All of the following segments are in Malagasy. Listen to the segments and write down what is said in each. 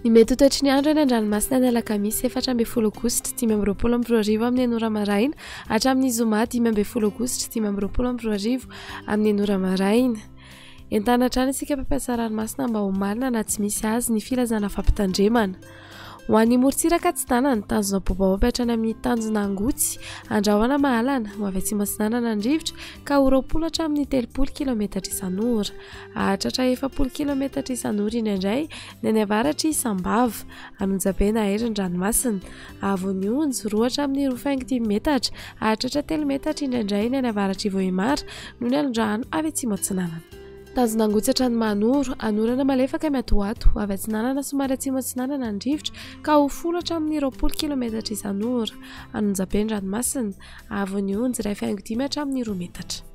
Ny mety ho toetry ny andro eny an-dranomasina ny alakamisy 4 aogositra 2024 amin'ny anora maraina hatramin'ny zoma 5 aogositra 2024 amin'ny anora maraina. Entana hatrany isika mpampiasa ranomasina mba ho marina na tsy misy azy ny filazana fampitandremana. Ho an'ny morontsiraka tsy tanana tanjona bobaopy hatrany amin'ny tanjona angotsy andrahoana mahalana ho avy atsimo atsinanana andrivotra ka ho 20 hatramin'ny 30 kilometatra isan'ora. Ahatratra 70 kilometatra isan'ora indraindray ny any avaratra Isambava, Anonjabe na Herin-dranomasina, Avonionjo 2 hatramin'ny 25 metatra, ahatratra 3 metatra indraindray ny any avaratra Ivohimara no ny alondrahana avy atsimo atsinanana. Tanjona angotsy hatrany Manoro, anorana malefaka Matoato, avy atsinanana somary atsimo atsinanana andrivotra ka ho 10 hatramin'ny 20 kilometatra isan'ora. Anonjabe ranomasina, Avonionjo 1.5 hatramin'ny 2 metatra.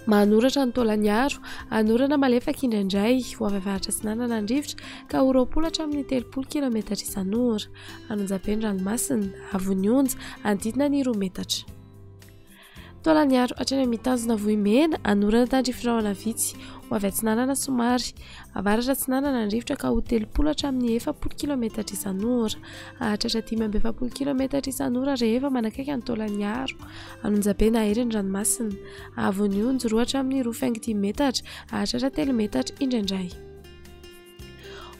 Manoratra ny Taolagnaro, anorana malefaka indraindray ho avy avaratra atsinanana andrivotra ka ho 20 hatramin'ny 30 kilometatra isan'ora. Anonjabe ranomasina, Avonionjo andidina ny 2 metatra. Taolagnaro hatrany amin'ny tanjona Vohimena, anorana tandrifirahona vitsy ho avy atsinanana somary avaratra atsinanana andrivotra ka ho 30 hatramin'ny 40 kilometatra isan'ora. Ahatratra 5 kilometatra isan'ora rehefa manakaiky ny Taolagnaro. Anonjabe na Herin-dranomasina, Avonionjo 2 hatramin'ny 25 metatra, ahatratra 3 metatra indraindray.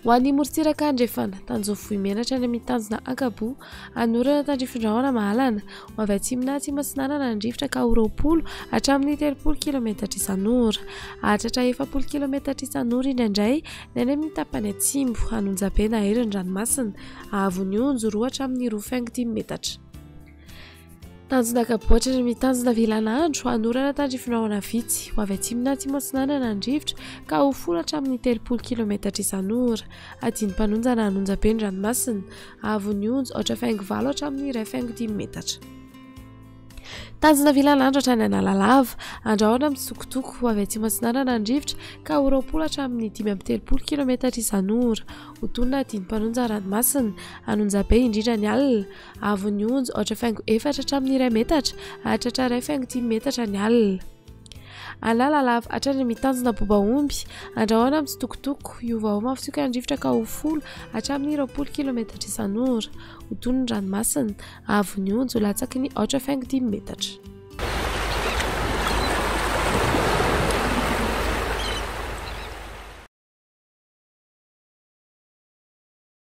Ho an'ny morontsiraka andrefana tanjona Vohimena hatrany amin'ny tanjona Ankabo, anorana tandrifin-drahona mahalana ho avy atsimo na atsimo atsinanana andrivotra ka ho 20 hatramin'ny 30 kilometatra isan'ora. Ahatratra 70 kilometatra isan'ora indraindray ny any amin'ny tapany atsimo. Anonjabe na Herin-dranomasina, Avonionjo 2 hatramin'ny 25 metatra. Tanjona Akaboatra ny amin'ny tanjona Vilanandro, anorana tandrifin-drahona vitsy ho avy atsimo na atsimo atsinanana andrivotra ka ho 10 hatramin'ny 30 kilometatra isan'ora. Adinim-panonjana Anonjabe ranomasina, Avonionjo 8.5 hatramin'ny 2.5 metatra. Tanjona Vilanandro hatrany Analalava, andrahoana mitsokotoko ho avy atsimo atsinanana andrivotra ka ho 20 hatramin'ny 5.30 kilometatra isan'ora. Ho tonona adinim-panonjana ranomasina, Anonjabe indrindra ny alina, Avonionjo 8.4 hatramin'ny 2 metatra, ahatratra 2.5 metatra ny alina. Analalava hatrany amin'ny tanjona Bobaomby, andrahoana mitsitokotoko iovaova mafisika andrivotra ka ho 10 hatramin'ny 20 kilometatra isan'ora. Ho tonona ranomasina, Avonionjo latsaky ny 8.5 metatra.